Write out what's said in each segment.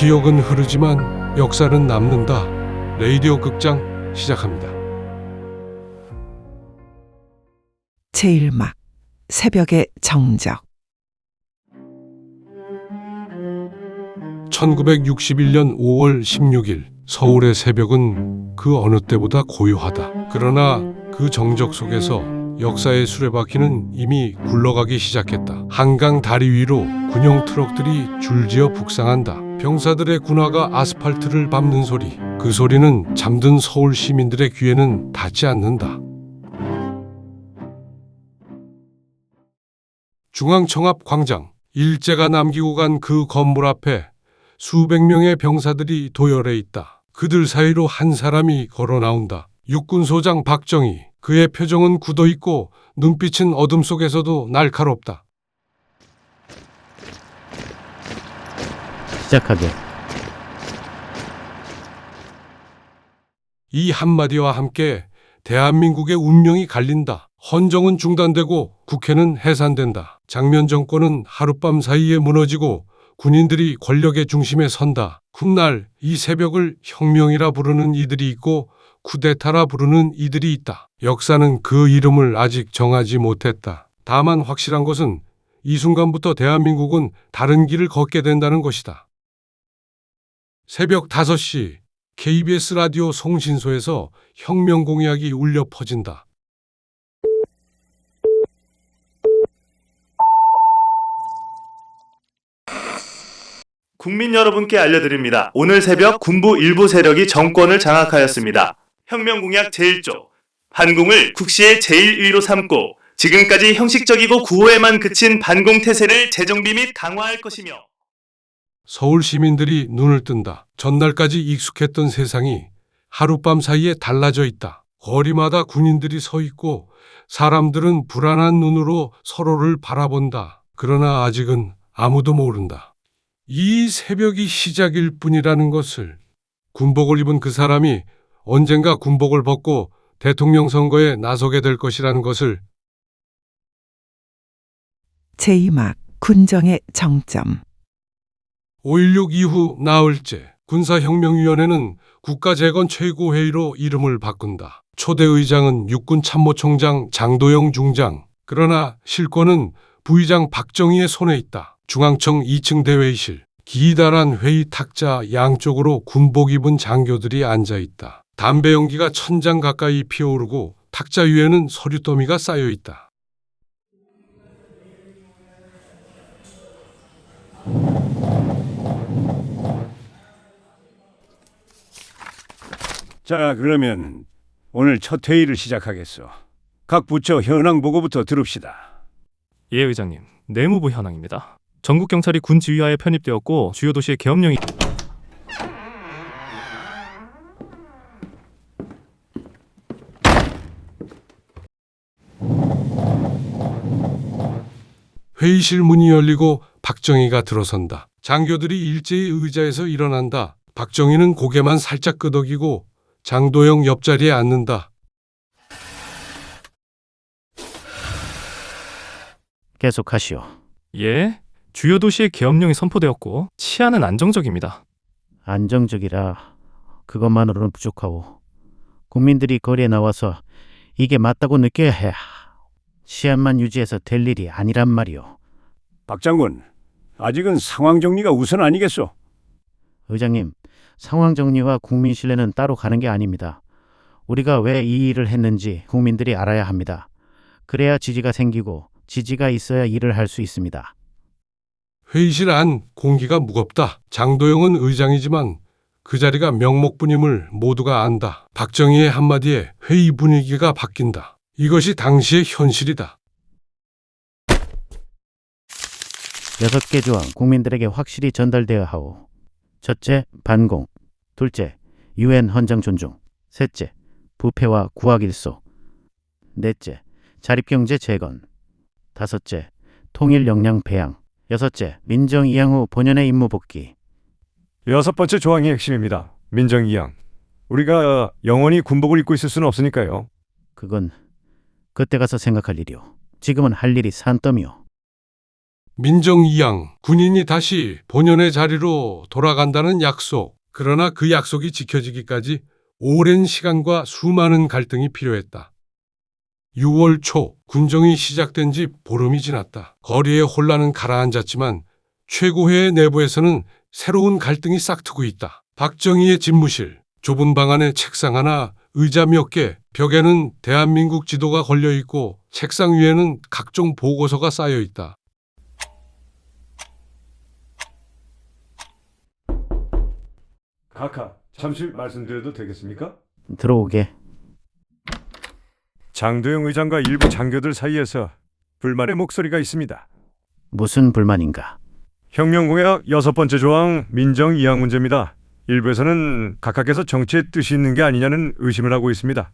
기억은 흐르지만 역사는 남는다. 라디오 극장 시작합니다. 제1막 새벽의 정적. 1961년 5월 16일 서울의 새벽은 그 어느 때보다 고요하다. 그러나 그 정적 속에서 역사의 수레바퀴는 이미 굴러가기 시작했다. 한강 다리 위로 군용 트럭들이 줄지어 북상한다. 병사들의 군화가 아스팔트를 밟는 소리, 그 소리는 잠든 서울 시민들의 귀에는 닿지 않는다. 중앙청 앞 광장, 일제가 남기고 간 그 건물 앞에 수백 명의 병사들이 도열해 있다. 그들 사이로 한 사람이 걸어 나온다. 육군소장 박정희. 그의 표정은 굳어 있고 눈빛은 어둠 속에서도 날카롭다. 시작하게. 이 한마디와 함께 대한민국의 운명이 갈린다. 헌정은 중단되고 국회는 해산된다. 장면 정권은 하룻밤 사이에 무너지고 군인들이 권력의 중심에 선다. 훗날 이 새벽을 혁명이라 부르는 이들이 있고 쿠데타라 부르는 이들이 있다. 역사는 그 이름을 아직 정하지 못했다. 다만 확실한 것은 이 순간부터 대한민국은 다른 길을 걷게 된다는 것이다. 새벽 5시 KBS 라디오 송신소에서 혁명 공약이 울려 퍼진다. 국민 여러분께 알려드립니다. 오늘 새벽 군부 일부 세력이 정권을 장악하였습니다. 혁명공약 제1조, 반공을 국시의 제1위로 삼고 지금까지 형식적이고 구호에만 그친 반공태세를 재정비 및 강화할 것이며 서울 시민들이 눈을 뜬다. 전날까지 익숙했던 세상이 하룻밤 사이에 달라져 있다. 거리마다 군인들이 서 있고 사람들은 불안한 눈으로 서로를 바라본다. 그러나 아직은 아무도 모른다. 이 새벽이 시작일 뿐이라는 것을. 군복을 입은 그 사람이 언젠가 군복을 벗고 대통령 선거에 나서게 될 것이라는 것을. 제2막 군정의 정점. 5.16 이후 나흘째 군사혁명위원회는 국가재건 최고회의로 이름을 바꾼다. 초대 의장은 육군참모총장 장도영 중장. 그러나 실권은 부의장 박정희의 손에 있다. 중앙청 2층 대회의실. 기다란 회의 탁자 양쪽으로 군복 입은 장교들이 앉아있다. 담배 연기가 1000장 가까이 피어오르고 탁자 위에는 서류 더미가 쌓여있다. 자, 그러면 오늘 첫 회의를 시작하겠소. 각 부처 현황 보고부터 들읍시다. 예, 의장님. 내무부 현황입니다. 전국 경찰이 군 지휘하에 편입되었고 주요 도시의 계엄령이 회의실 문이 열리고 박정희가 들어선다. 장교들이 일제히 의자에서 일어난다. 박정희는 고개만 살짝 끄덕이고 장도영 옆자리에 앉는다. 계속하시오. 예, 주요 도시의 계엄령이 선포되었고 치안은 안정적입니다. 안정적이라 그것만으로는 부족하오. 국민들이 거리에 나와서 이게 맞다고 느껴야 해. 치안만 유지해서 될 일이 아니란 말이오. 박 장군, 아직은 상황 정리가 우선 아니겠소? 의장님, 상황 정리와 국민 신뢰는 따로 가는 게 아닙니다. 우리가 왜 이 일을 했는지 국민들이 알아야 합니다. 그래야 지지가 생기고 지지가 있어야 일을 할 수 있습니다. 회의실 안 공기가 무겁다. 장도영은 의장이지만 그 자리가 명목뿐임을 모두가 안다. 박정희의 한마디에 회의 분위기가 바뀐다. 이것이 당시의 현실이다. 6개 조항 국민들에게 확실히 전달되어야 하오. 첫째, 반공. 둘째, UN 헌장 존중. 셋째, 부패와 구학일소. 넷째, 자립경제 재건. 다섯째, 통일 역량 배양. 여섯째, 민정 이양 후 본연의 임무 복귀. 6번째 조항이 핵심입니다. 민정 이양. 우리가 영원히 군복을 입고 있을 수는 없으니까요. 그건 그때 가서 생각할 일이오. 지금은 할 일이 산더미오. 민정이양, 군인이 다시 본연의 자리로 돌아간다는 약속. 그러나 그 약속이 지켜지기까지 오랜 시간과 수많은 갈등이 필요했다. 6월 초 군정이 시작된 지 보름이 지났다. 거리의 혼란은 가라앉았지만 최고회 내부에서는 새로운 갈등이 싹트고 있다. 박정희의 집무실, 좁은 방 안에 책상 하나, 의자 몇 개, 벽에는 대한민국 지도가 걸려 있고 책상 위에는 각종 보고서가 쌓여 있다. 각하, 잠시 말씀드려도 되겠습니까? 들어오게. 장도영 의장과 일부 장교들 사이에서 불만의 목소리가 있습니다. 무슨 불만인가? 혁명공약 6번째 조항 민정 이양 문제입니다. 일부에서는 각하께서 정치에 뜻이 있는 게 아니냐는 의심을 하고 있습니다.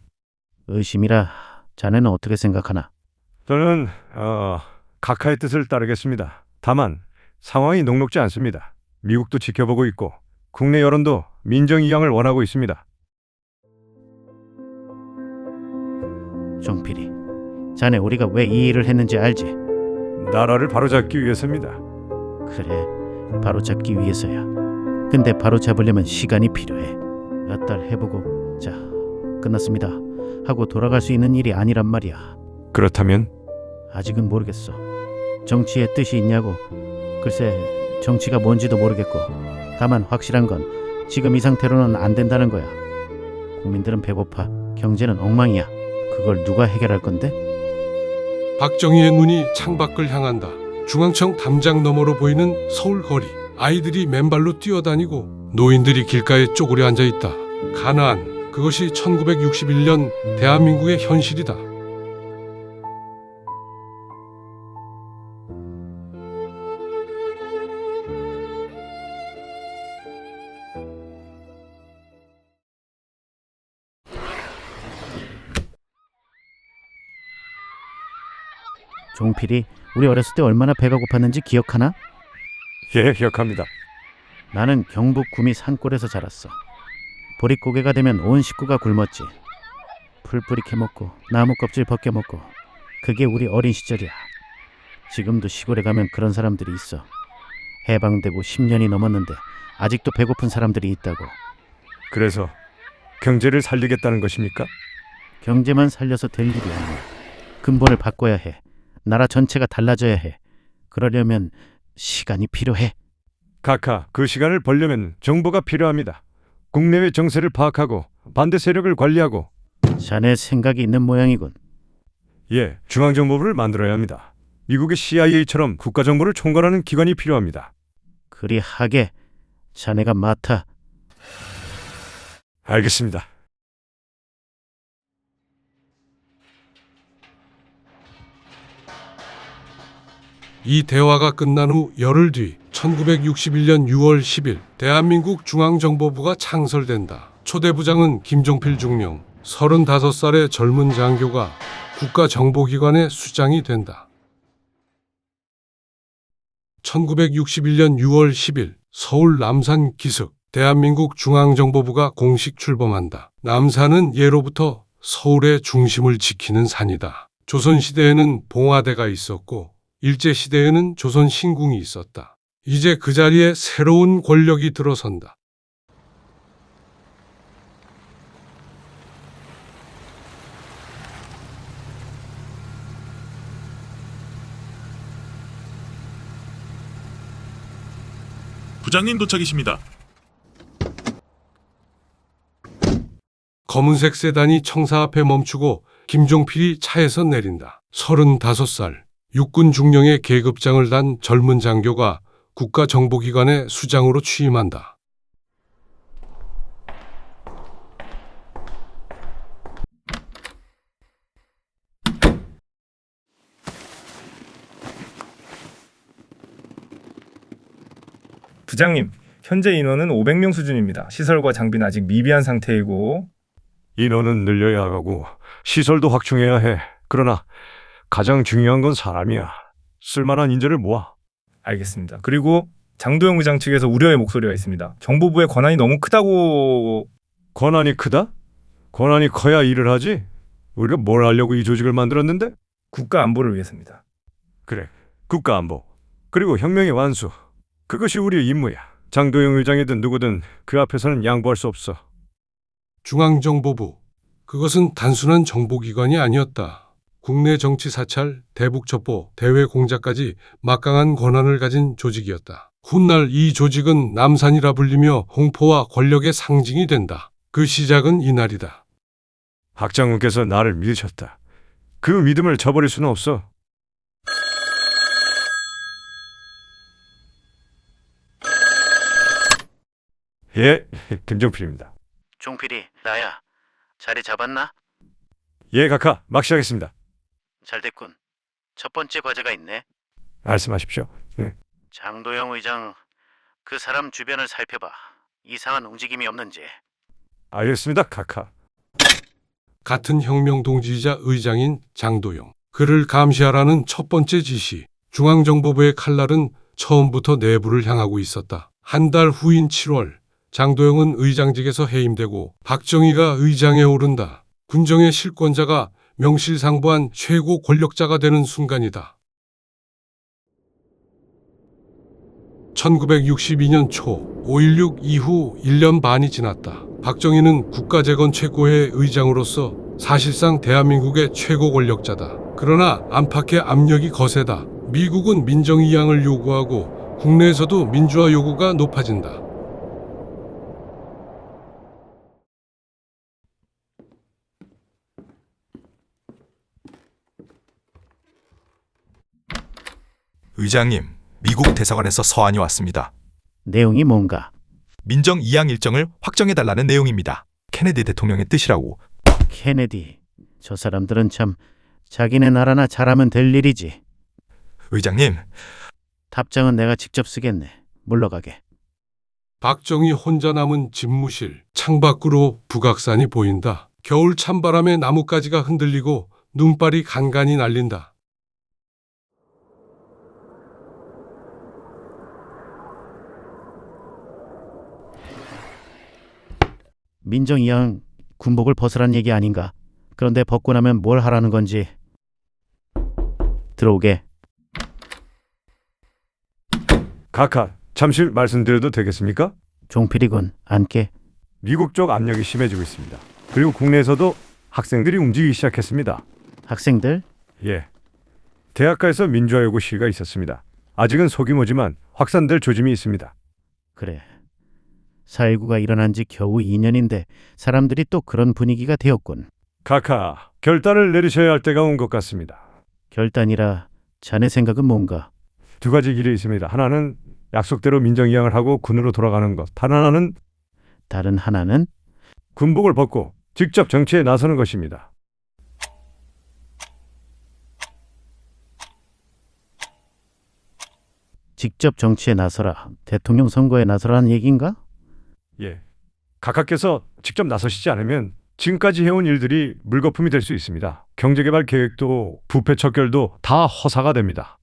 의심이라 자네는 어떻게 생각하나? 저는 각하의 뜻을 따르겠습니다. 다만 상황이 녹록지 않습니다. 미국도 지켜보고 있고 국내 여론도 민정 이양을 원하고 있습니다. 종필이, 자네 우리가 왜 이 일을 했는지 알지? 나라를 바로잡기 위해서입니다. 그래, 바로 잡기 위해서야. 근데 바로 잡으려면 시간이 필요해. 몇 달 해보고 자, 끝났습니다 하고 돌아갈 수 있는 일이 아니란 말이야. 그렇다면 아직은 모르겠어. 정치에 뜻이 있냐고? 글쎄, 정치가 뭔지도 모르겠고, 다만 확실한 건 지금 이 상태로는 안 된다는 거야. 국민들은 배고파, 경제는 엉망이야. 그걸 누가 해결할 건데? 박정희의 눈이 창밖을 향한다. 중앙청 담장 너머로 보이는 서울 거리. 아이들이 맨발로 뛰어다니고 노인들이 길가에 쪼그려 앉아 있다. 가난, 그것이 1961년 대한민국의 현실이다. 종필이, 우리 어렸을 때 얼마나 배가 고팠는지 기억하나? 예, 기억합니다. 나는 경북 구미 산골에서 자랐어. 보릿고개가 되면 온 식구가 굶었지. 풀뿌리 캐먹고 나무 껍질 벗겨 먹고, 그게 우리 어린 시절이야. 지금도 시골에 가면 그런 사람들이 있어. 해방되고 10년이 넘었는데 아직도 배고픈 사람들이 있다고. 그래서 경제를 살리겠다는 것입니까? 경제만 살려서 될 일이 아니야. 근본을 바꿔야 해. 나라 전체가 달라져야 해. 그러려면 시간이 필요해. 각하, 그 시간을 벌려면 정보가 필요합니다. 국내외 정세를 파악하고 반대 세력을 관리하고. 자네 생각이 있는 모양이군. 예, 중앙정보부를 만들어야 합니다. 미국의 CIA처럼 국가정보를 총괄하는 기관이 필요합니다. 그리 하게. 자네가 맡아. 알겠습니다. 이 대화가 끝난 후 열흘 뒤 1961년 6월 10일 대한민국 중앙정보부가 창설된다. 초대부장은 김종필 중령, 35살의 젊은 장교가 국가정보기관의 수장이 된다. 1961년 6월 10일 서울 남산 기슭 대한민국 중앙정보부가 공식 출범한다. 남산은 예로부터 서울의 중심을 지키는 산이다. 조선시대에는 봉화대가 있었고 일제시대에는 조선 신궁이 있었다. 이제 그 자리에 새로운 권력이 들어선다. 부장님 도착이십니다. 검은색 세단이 청사 앞에 멈추고 김종필이 차에서 내린다. 35살, 육군 중령의 계급장을 단 젊은 장교가 국가정보기관의 수장으로 취임한다. 부장님, 현재 인원은 500명 수준입니다. 시설과 장비는 아직 미비한 상태이고. 인원은 늘려야 하고 시설도 확충해야 해. 그러나 가장 중요한 건 사람이야. 쓸만한 인재를 모아. 알겠습니다. 그리고 장도영 의장 측에서 우려의 목소리가 있습니다. 정보부의 권한이 너무 크다고. 권한이 크다? 권한이 커야 일을 하지. 우리가 뭘 하려고 이 조직을 만들었는데? 국가 안보를 위해서입니다. 그래, 국가안보. 그리고 혁명의 완수. 그것이 우리의 임무야. 장도영 의장이든 누구든 그 앞에서는 양보할 수 없어. 중앙정보부. 그것은 단순한 정보기관이 아니었다. 국내 정치 사찰, 대북 첩보, 대외 공작까지 막강한 권한을 가진 조직이었다. 훗날 이 조직은 남산이라 불리며 공포와 권력의 상징이 된다. 그 시작은 이날이다. 박 장군께서 나를 믿으셨다. 그 믿음을 저버릴 수는 없어. 예, 김종필입니다. 종필이 나야. 자리 잡았나? 예, 각하, 막 시작했습니다. 잘 됐군. 첫 번째 과제가 있네. 말씀하십시오. 장도영 의장, 그 사람 주변을 살펴봐. 이상한 움직임이 없는지. 알겠습니다, 각하. 같은 혁명 동지이자 의장인 장도영. 그를 감시하라는 첫 번째 지시. 중앙정보부의 칼날은 처음부터 내부를 향하고 있었다. 한 달 후인 7월, 장도영은 의장직에서 해임되고 박정희가 의장에 오른다. 군정의 실권자가 명실상부한 최고 권력자가 되는 순간이다. 1962년 초 5.16 이후 1년 반이 지났다. 박정희는 국가재건 최고회 의장으로서 사실상 대한민국의 최고 권력자다. 그러나 안팎의 압력이 거세다. 미국은 민정이양을 요구하고 국내에서도 민주화 요구가 높아진다. 의장님, 미국 대사관에서 서한이 왔습니다. 내용이 뭔가? 민정 이양 일정을 확정해달라는 내용입니다. 케네디 대통령의 뜻이라고. 케네디. 저 사람들은 참 자기네 나라나 잘하면 될 일이지. 의장님, 답장은 내가 직접 쓰겠네. 물러가게. 박정희 혼자 남은 집무실. 창밖으로 북악산이 보인다. 겨울 찬바람에 나뭇가지가 흔들리고 눈발이 간간히 날린다. 민정이양 군복을 벗으란 얘기 아닌가? 그런데 벗고 나면 뭘 하라는 건지. 들어오게. 각하, 잠시 말씀드려도 되겠습니까? 종필이군. 앉게. 미국 쪽 압력이 심해지고 있습니다. 그리고 국내에서도 학생들이 움직이기 시작했습니다. 학생들? 예. 대학가에서 민주화 요구 시위가 있었습니다. 아직은 소규모지만 확산될 조짐이 있습니다. 그래. 4.19가 일어난 지 겨우 2년인데 사람들이 또 그런 분위기가 되었군. 각하, 결단을 내리셔야 할 때가 온 것 같습니다. 결단이라 자네 생각은 뭔가? 두 가지 길이 있습니다. 하나는 약속대로 민정이양을 하고 군으로 돌아가는 것. 하나는 다른 하나는? 군복을 벗고 직접 정치에 나서는 것입니다. 직접 정치에 나서라. 대통령 선거에 나서라는 얘기인가? 예. 각하께서 직접 나서시지 않으면 지금까지 해온 일들이 물거품이 될 수 있습니다. 경제개발 계획도 부패 척결도 다 허사가 됩니다.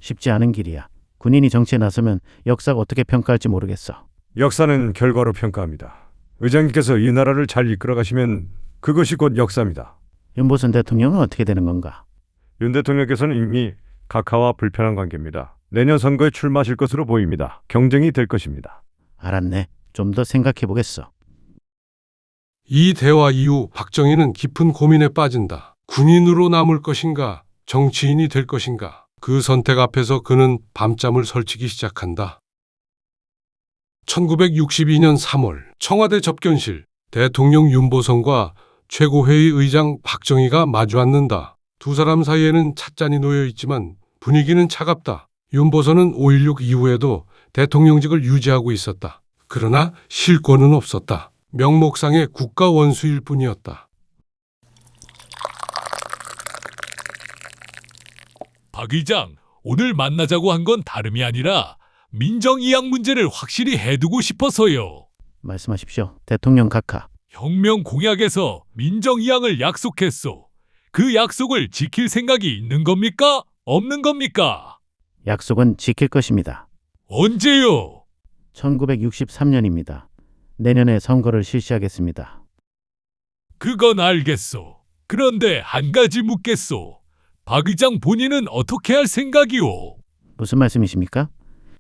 쉽지 않은 길이야. 군인이 정치에 나서면 역사가 어떻게 평가할지 모르겠어. 역사는 결과로 평가합니다. 의장님께서 이 나라를 잘 이끌어 가시면 그것이 곧 역사입니다. 윤보선 대통령은 어떻게 되는 건가? 윤 대통령께서는 이미 각하와 불편한 관계입니다. 내년 선거에 출마하실 것으로 보입니다. 경쟁이 될 것입니다. 알았네. 좀 더 생각해 보겠어. 이 대화 이후 박정희는 깊은 고민에 빠진다. 군인으로 남을 것인가, 정치인이 될 것인가. 그 선택 앞에서 그는 밤잠을 설치기 시작한다. 1962년 3월 청와대 접견실, 대통령 윤보선과 최고회의 의장 박정희가 마주 앉는다. 두 사람 사이에는 찻잔이 놓여 있지만 분위기는 차갑다. 윤보선은 5.16 이후에도 대통령직을 유지하고 있었다. 그러나 실권은 없었다. 명목상의 국가 원수일 뿐이었다. 박 의장, 오늘 만나자고 한 건 다름이 아니라 민정이양 문제를 확실히 해두고 싶어서요. 말씀하십시오. 대통령 각하. 혁명 공약에서 민정이양을 약속했소. 그 약속을 지킬 생각이 있는 겁니까? 없는 겁니까? 약속은 지킬 것입니다. 언제요? 1963년입니다. 내년에 선거를 실시하겠습니다. 그건 알겠소. 그런데 한 가지 묻겠소. 박 의장 본인은 어떻게 할 생각이오? 무슨 말씀이십니까?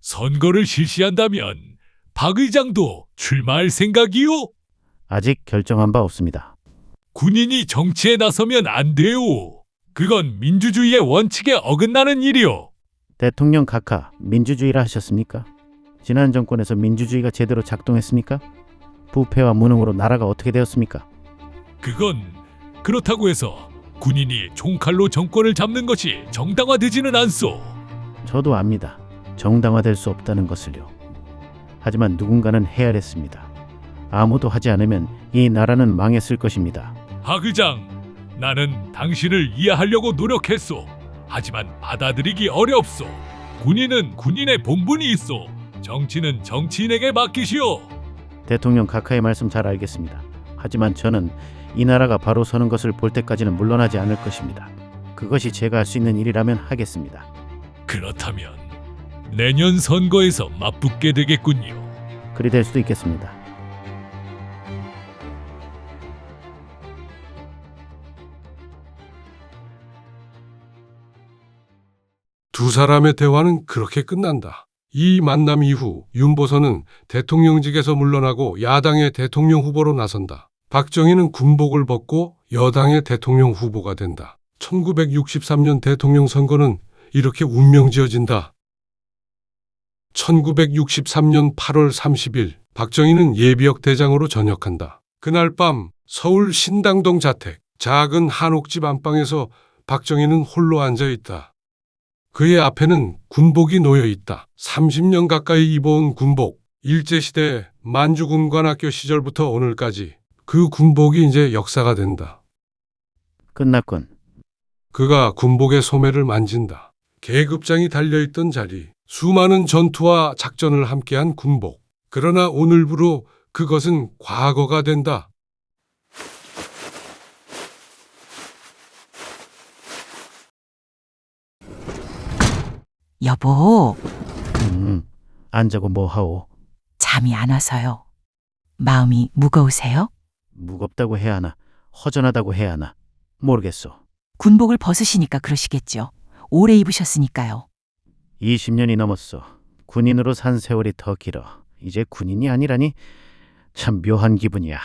선거를 실시한다면 박 의장도 출마할 생각이오? 아직 결정한 바 없습니다. 군인이 정치에 나서면 안 돼요. 그건 민주주의의 원칙에 어긋나는 일이오. 대통령 각하 민주주의라 하셨습니까? 지난 정권에서 민주주의가 제대로 작동했습니까? 부패와 무능으로 나라가 어떻게 되었습니까? 그건 그렇다고 해서 군인이 총칼로 정권을 잡는 것이 정당화되지는 않소. 저도 압니다. 정당화될 수 없다는 것을요. 하지만 누군가는 해야 했습니다. 아무도 하지 않으면 이 나라는 망했을 것입니다. 박 의장, 나는 당신을 이해하려고 노력했소. 하지만 받아들이기 어렵소. 군인은 군인의 본분이 있소. 정치는 정치인에게 맡기시오. 대통령 각하의 말씀 잘 알겠습니다. 하지만 저는 이 나라가 바로 서는 것을 볼 때까지는 물러나지 않을 것입니다. 그것이 제가 할 수 있는 일이라면 하겠습니다. 그렇다면 내년 선거에서 맞붙게 되겠군요. 그리 될 수도 있겠습니다. 두 사람의 대화는 그렇게 끝난다. 이 만남 이후 윤보선은 대통령직에서 물러나고 야당의 대통령 후보로 나선다. 박정희는 군복을 벗고 여당의 대통령 후보가 된다. 1963년 대통령 선거는 이렇게 운명지어진다. 1963년 8월 30일 박정희는 예비역 대장으로 전역한다. 그날 밤 서울 신당동 자택 작은 한옥집 안방에서 박정희는 홀로 앉아 있다. 그의 앞에는 군복이 놓여 있다. 30년 가까이 입어온 군복. 일제시대 만주군관학교 시절부터 오늘까지 그 군복이 이제 역사가 된다. 끝났군. 그가 군복의 소매를 만진다. 계급장이 달려있던 자리, 수많은 전투와 작전을 함께한 군복. 그러나 오늘부로 그것은 과거가 된다. 여보, 앉자고 뭐하오? 잠이 안 와서요. 마음이 무거우세요? 무겁다고 해야 하나 허전하다고 해야 하나 모르겠소. 군복을 벗으시니까 그러시겠죠. 오래 입으셨으니까요. 20년이 넘었어. 군인으로 산 세월이 더 길어. 이제 군인이 아니라니 참 묘한 기분이야.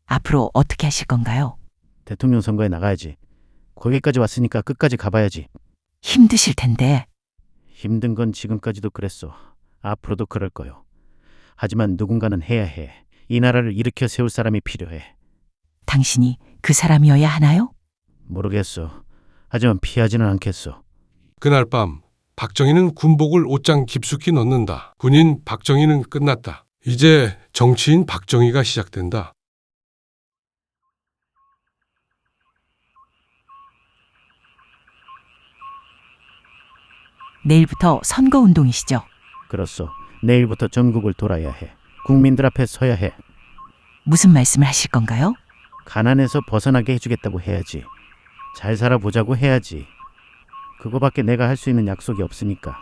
앞으로 어떻게 하실 건가요? 대통령 선거에 나가야지. 거기까지 왔으니까 끝까지 가봐야지. 힘드실 텐데. 힘든 건 지금까지도 그랬어. 앞으로도 그럴 거요. 하지만 누군가는 해야 해. 이 나라를 일으켜 세울 사람이 필요해. 당신이 그 사람이어야 하나요? 모르겠어. 하지만 피하지는 않겠어. 그날 밤 박정희는 군복을 옷장 깊숙이 넣는다. 군인 박정희는 끝났다. 이제 정치인 박정희가 시작된다. 내일부터 선거운동이시죠? 그렇소. 내일부터 전국을 돌아야 해. 국민들 앞에 서야 해. 무슨 말씀을 하실 건가요? 가난에서 벗어나게 해주겠다고 해야지. 잘 살아보자고 해야지. 그거밖에 내가 할 수 있는 약속이 없으니까.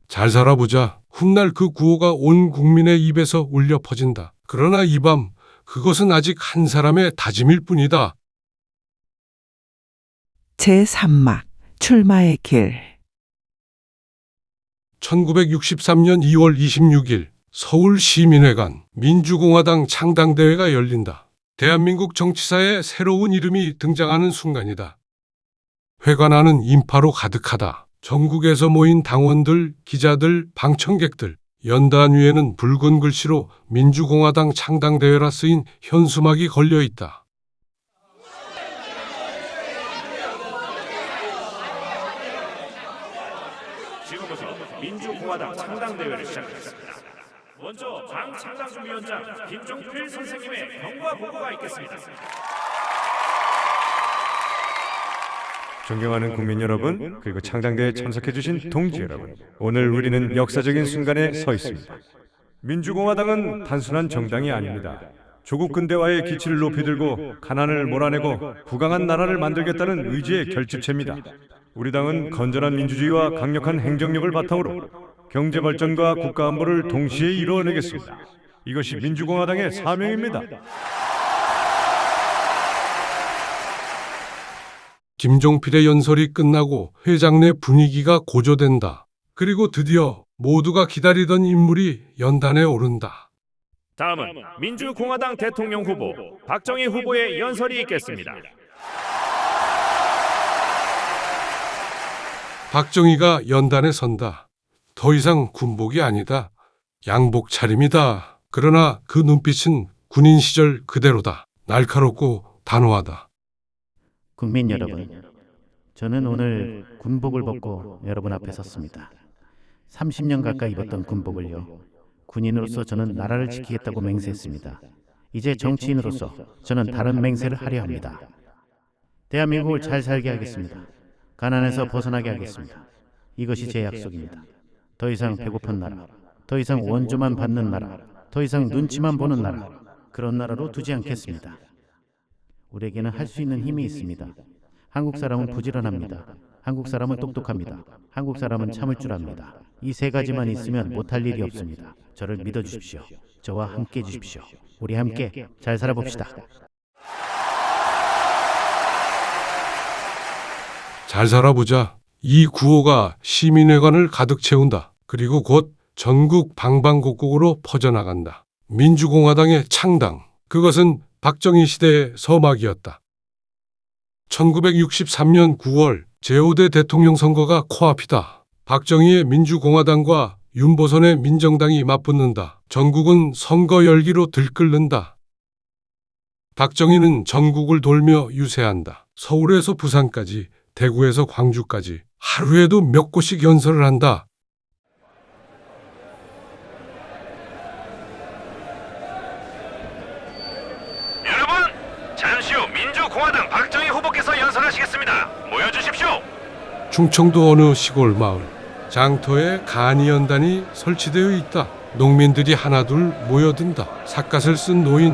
잘 살아보자. 훗날 그 구호가 온 국민의 입에서 울려 퍼진다. 그러나 이 밤 그것은 아직 한 사람의 다짐일 뿐이다. 제3막 출마의 길. 1963년 2월 26일 서울시민회관 민주공화당 창당대회가 열린다. 대한민국 정치사에 새로운 이름이 등장하는 순간이다. 회관 안은 인파로 가득하다. 전국에서 모인 당원들, 기자들, 방청객들. 연단 위에는 붉은 글씨로 민주공화당 창당대회라 쓰인 현수막이 걸려 있다. 지금부터 민주공화당 창당대회를 시작하겠습니다. 먼저 당 창당준비위원장 김종필 선생님의 경과 보고가 있겠습니다. 존경하는 국민 여러분, 그리고 창당대회에 참석해주신 동지 여러분, 오늘 우리는 역사적인 순간에 서 있습니다. 민주공화당은 단순한 정당이 아닙니다. 조국 근대화의 기치를 높이 들고 가난을 몰아내고 부강한 나라를 만들겠다는 의지의 결집체입니다. 우리 당은 건전한 민주주의와 강력한 행정력을 바탕으로 경제 발전과 국가 안보를 동시에 이루어내겠습니다. 이것이 민주공화당의 사명입니다. 김종필의 연설이 끝나고 회장 내 분위기가 고조된다. 그리고 드디어 모두가 기다리던 인물이 연단에 오른다. 다음은 민주공화당 대통령 후보 박정희 후보의 연설이 있겠습니다. 박정희가 연단에 선다. 더 이상 군복이 아니다. 양복 차림이다. 그러나 그 눈빛은 군인 시절 그대로다. 날카롭고 단호하다. 국민 여러분, 저는 오늘 군복을 벗고 여러분 앞에 섰습니다. 30년 가까이 입었던 군복을요. 군인으로서 저는 나라를 지키겠다고 맹세했습니다. 이제 정치인으로서 저는 다른 맹세를 하려 합니다. 대한민국을 잘 살게 하겠습니다. 가난에서 벗어나게 하겠습니다. 이것이 제 약속입니다. 더 이상 배고픈 나라, 더 이상 원조만 받는 나라, 더 이상 눈치만 보는 나라, 그런 나라로 두지 않겠습니다. 우리에게는 할 수 있는 힘이 있습니다. 한국 사람은 부지런합니다. 한국 사람은 똑똑합니다. 한국 사람은 참을 줄 압니다. 이 세 가지만 있으면 못할 일이 없습니다. 저를 믿어주십시오. 저와 함께 해주십시오. 우리 함께 잘 살아봅시다. 잘 살아보자. 이 구호가 시민회관을 가득 채운다. 그리고 곧 전국 방방곡곡으로 퍼져나간다. 민주공화당의 창당. 그것은 박정희 시대의 서막이었다. 1963년 9월 제5대 대통령 선거가 코앞이다. 박정희의 민주공화당과 윤보선의 민정당이 맞붙는다. 전국은 선거 열기로 들끓는다. 박정희는 전국을 돌며 유세한다. 서울에서 부산까지, 대구에서 광주까지 하루에도 몇 곳씩 연설을 한다. 여러분, 잠시 후 민주공화당 박정희 후보께서 연설하시겠습니다. 모여주십시오. 충청도 어느 시골 마을. 장터에 간이연단이 설치되어 있다. 농민들이 하나둘 모여든다. 삿갓을 쓴 노인,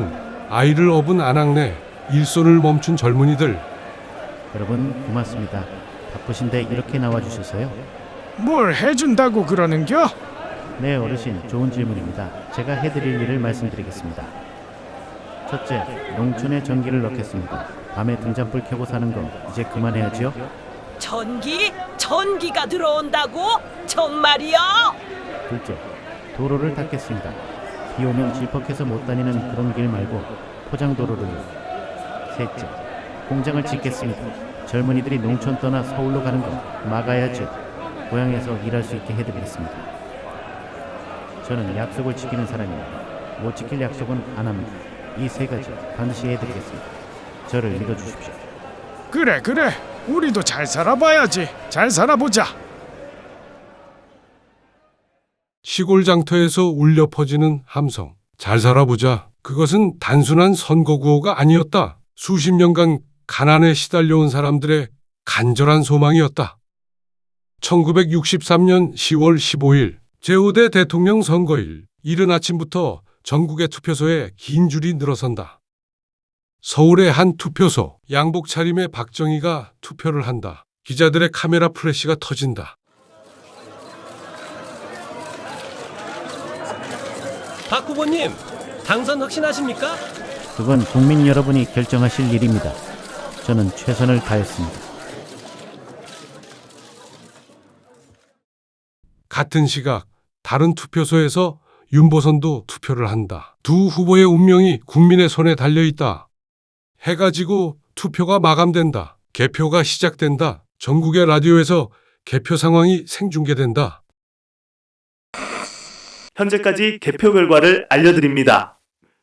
아이를 업은 아낙네, 일손을 멈춘 젊은이들. 여러분 고맙습니다. 바쁘신데 이렇게 나와주셔서요. 뭘 해준다고 그러는겨? 네 어르신, 좋은 질문입니다. 제가 해드릴 일을 말씀드리겠습니다. 첫째, 농촌에 전기를 넣겠습니다. 밤에 등잔불 켜고 사는 거 이제 그만해야지요. 전기가 들어온다고? 정말이요? 둘째, 도로를 닦겠습니다. 비 오면 질퍽해서 못 다니는 그런 길 말고 포장도로를요. 셋째, 공장을 짓겠습니다. 젊은이들이 농촌 떠나 서울로 가는 거 막아야죠. 고향에서 일할 수 있게 해드리겠습니다. 저는 약속을 지키는 사람입니다. 못 지킬 약속은 안 합니다. 이 세 가지 반드시 해드리겠습니다. 저를 믿어주십시오. 그래 우리도 잘 살아봐야지. 잘 살아보자. 시골 장터에서 울려 퍼지는 함성. 잘 살아보자. 그것은 단순한 선거구호가 아니었다. 수십 년간 가난에 시달려온 사람들의 간절한 소망이었다. 1963년 10월 15일 제5대 대통령 선거일, 이른 아침부터 전국의 투표소에 긴 줄이 늘어선다. 서울의 한 투표소, 양복 차림의 박정희가 투표를 한다. 기자들의 카메라 플래시가 터진다. 박 후보님, 당선 확신하십니까? 그건 국민 여러분이 결정하실 일입니다. 저는 최선을 다했습니다. 같은 시각 다른 투표소에서 윤보선도 투표를 한다. 두 후보의 운명이 국민의 손에 달려있다. 해가 지고 투표가 마감된다. 개표가 시작된다. 전국의 라디오에서 개표 상황이 생중계된다. 현재까지 개표 결과를 알려드립니다.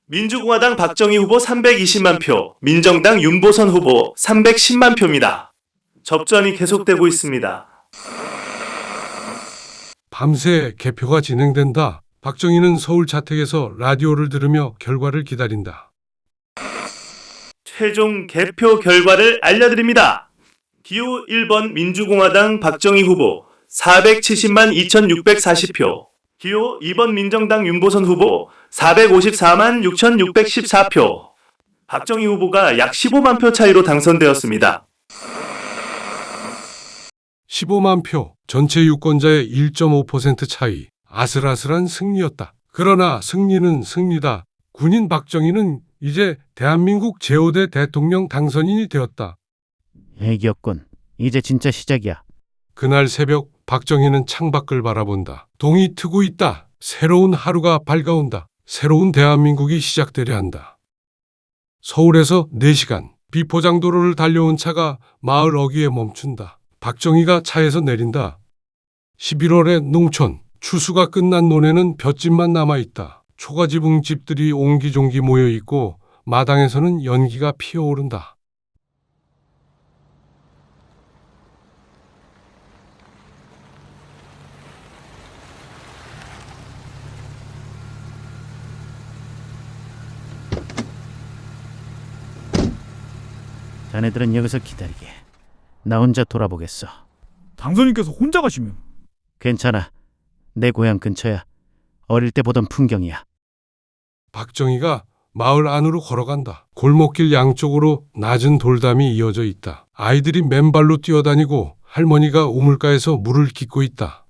민주공화당 박정희 후보 320만 표, 민정당 윤보선 후보 310만 표입니다. 접전이 계속되고 있습니다. 밤새 개표가 진행된다. 박정희는 서울 자택에서 라디오를 들으며 결과를 기다린다. 최종 개표 결과를 알려드립니다. 기호 1번 민주공화당 박정희 후보 470만 2640표, 기호 2번 민정당 윤보선 후보 454만 6614표. 박정희 후보가 약 15만 표 차이로 당선되었습니다. 15만 표, 전체 유권자의 1.5% 차이. 아슬아슬한 승리였다. 그러나 승리는 승리다. 군인 박정희는 이제 대한민국 제5대 대통령 당선인이 되었다. 애기였군. 이제 진짜 시작이야. 그날 새벽 박정희는 창밖을 바라본다. 동이 트고 있다. 새로운 하루가 밝아온다. 새로운 대한민국이 시작되려 한다. 서울에서 4시간 비포장도로를 달려온 차가 마을 어귀에 멈춘다. 박정희가 차에서 내린다. 11월의 농촌. 추수가 끝난 논에는 볏짚만 남아있다. 초가지붕 집들이 옹기종기 모여있고 마당에서는 연기가 피어오른다. 자네들은 여기서 기다리게. 나 혼자 돌아보겠어. 당선인께서 혼자 가시면? 괜찮아. 내 고향 근처야. 어릴 때 보던 풍경이야. 박정희가 마을 안으로 걸어간다. 골목길 양쪽으로 낮은 돌담이 이어져 있다. 아이들이 맨발로 뛰어다니고 할머니가 우물가에서 물을 깃고 있다.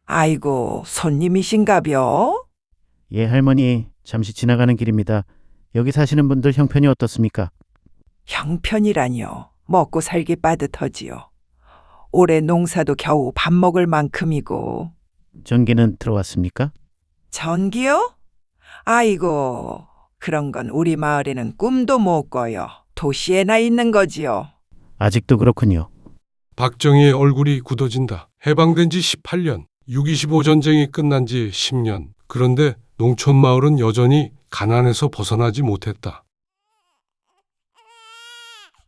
아이고, 손님이신가벼? 예, 할머니. 잠시 지나가는 길입니다. 여기 사시는 분들 형편이 어떻습니까? 형편이라뇨. 먹고 살기 빠듯하지요. 올해 농사도 겨우 밥 먹을 만큼이고. 전기는 들어왔습니까? 전기요? 아이고, 그런 건 우리 마을에는 꿈도 못 꿔요. 도시에나 있는 거지요. 아직도 그렇군요. 박정희의 얼굴이 굳어진다. 해방된 지 18년, 6.25 전쟁이 끝난 지 10년. 그런데 농촌 마을은 여전히 가난에서 벗어나지 못했다.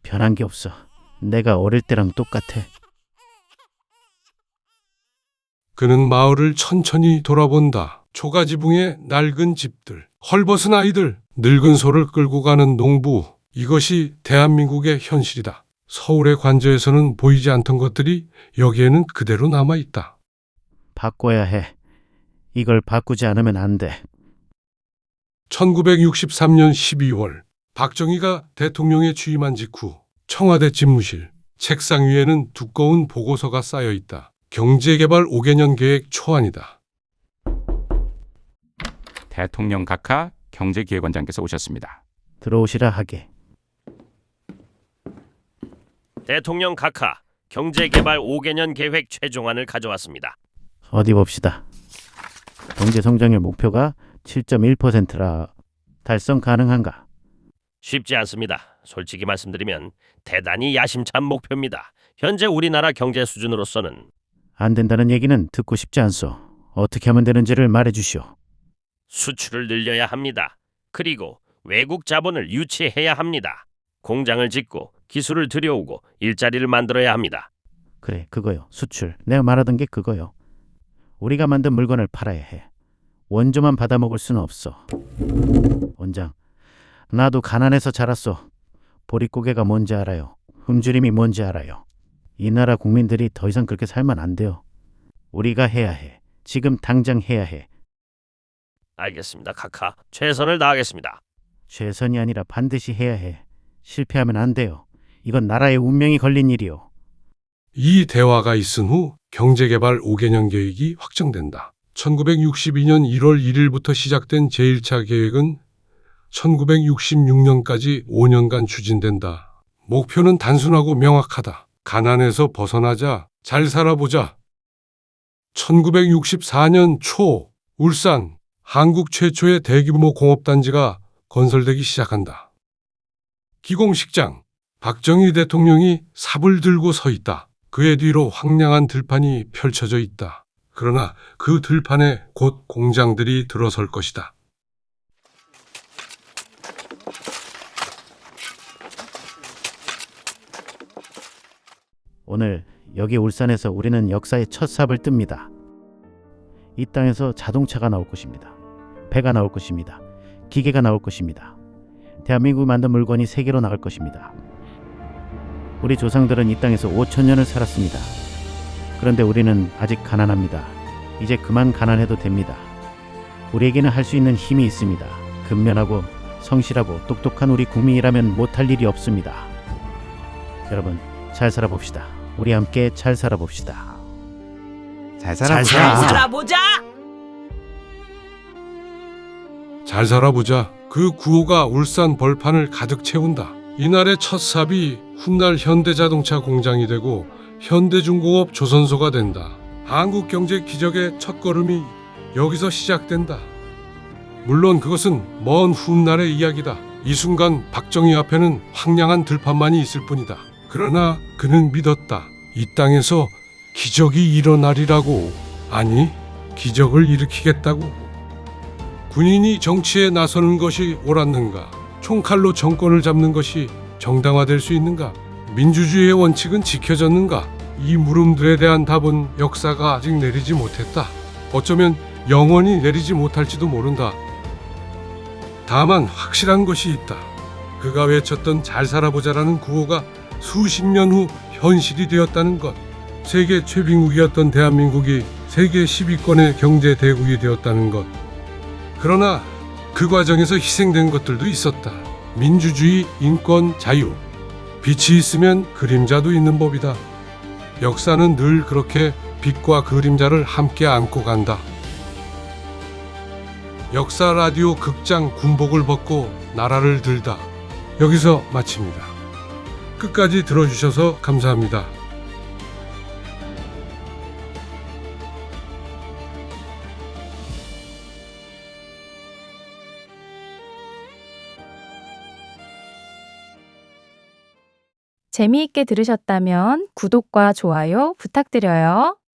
변한 게 없어. 내가 어릴 때랑 똑같아. 그는 마을을 천천히 돌아본다. 초가지붕의 낡은 집들, 헐벗은 아이들, 늙은 소를 끌고 가는 농부. 이것이 대한민국의 현실이다. 서울의 관저에서는 보이지 않던 것들이 여기에는 그대로 남아있다. 바꿔야 해. 이걸 바꾸지 않으면 안 돼. 1963년 12월 박정희가 대통령에 취임한 직후 청와대 집무실 책상 위에는 두꺼운 보고서가 쌓여 있다. 경제개발 5개년 계획 초안이다. 대통령 각하 경제기획원장께서 오셨습니다. 들어오시라 하게. 대통령 각하 경제개발 5개년 계획 최종안을 가져왔습니다. 어디 봅시다. 경제 성장률 목표가 7.1%라 달성 가능한가? 쉽지 않습니다. 솔직히 말씀드리면 대단히 야심찬 목표입니다. 현재 우리나라 경제 수준으로서는 안 된다는 얘기는 듣고 싶지 않소. 어떻게 하면 되는지를 말해주시오. 수출을 늘려야 합니다. 그리고 외국 자본을 유치해야 합니다. 공장을 짓고 기술을 들여오고 일자리를 만들어야 합니다. 그래, 그거요. 수출. 내가 말하던 게 그거요. 우리가 만든 물건을 팔아야 해. 원조만 받아먹을 수는 없어. 원장, 나도 가난해서 자랐소. 보릿고개가 뭔지 알아요. 흠주림이 뭔지 알아요. 이 나라 국민들이 더 이상 그렇게 살면 안 돼요. 우리가 해야 해. 지금 당장 해야 해. 알겠습니다, 각하. 최선을 다하겠습니다. 최선이 아니라 반드시 해야 해. 실패하면 안 돼요. 이건 나라의 운명이 걸린 일이요. 이 대화가 있은 후 경제개발 5개년 계획이 확정된다. 1962년 1월 1일부터 시작된 제1차 계획은 1966년까지 5년간 추진된다. 목표는 단순하고 명확하다. 가난에서 벗어나자, 잘 살아보자. 1964년 초 울산, 한국 최초의 대규모 공업단지가 건설되기 시작한다. 기공식장, 박정희 대통령이 삽을 들고 서 있다. 그의 뒤로 황량한 들판이 펼쳐져 있다. 그러나 그 들판에 곧 공장들이 들어설 것이다. 오늘 여기 울산에서 우리는 역사의 첫 삽을 뜹니다. 이 땅에서 자동차가 나올 것입니다. 배가 나올 것입니다. 기계가 나올 것입니다. 대한민국이 만든 물건이 세계로 나갈 것입니다. 우리 조상들은 이 땅에서 5,000년을 살았습니다. 그런데 우리는 아직 가난합니다. 이제 그만 가난해도 됩니다. 우리에게는 할 수 있는 힘이 있습니다. 근면하고 성실하고 똑똑한 우리 국민이라면 못할 일이 없습니다. 여러분, 잘 살아봅시다. 우리 함께 잘 살아봅시다. 잘 잘 살아보자. 잘 살아보자. 그 구호가 울산 벌판을 가득 채운다. 이날의 첫 삽이 훗날 현대자동차 공장이 되고 현대중공업 조선소가 된다. 한국 경제 기적의 첫걸음이 여기서 시작된다. 물론 그것은 먼 훗날의 이야기다. 이 순간 박정희 앞에는 황량한 들판만이 있을 뿐이다. 그러나 그는 믿었다. 이 땅에서 기적이 일어나리라고. 아니, 기적을 일으키겠다고. 군인이 정치에 나서는 것이 옳았는가? 총칼로 정권을 잡는 것이 정당화될 수 있는가? 민주주의의 원칙은 지켜졌는가? 이 물음들에 대한 답은 역사가 아직 내리지 못했다. 어쩌면 영원히 내리지 못할지도 모른다. 다만 확실한 것이 있다. 그가 외쳤던 잘 살아보자라는 구호가 수십 년 후 현실이 되었다는 것. 세계 최빈국이었던 대한민국이 세계 10위권의 경제 대국이 되었다는 것. 그러나 그 과정에서 희생된 것들도 있었다. 민주주의, 인권, 자유. 빛이 있으면 그림자도 있는 법이다. 역사는 늘 그렇게 빛과 그림자를 함께 안고 간다. 역사 라디오 극장 군복을 벗고 나라를 들다. 여기서 마칩니다. 끝까지 들어주셔서 감사합니다. 재미있게 들으셨다면 구독과 좋아요 부탁드려요.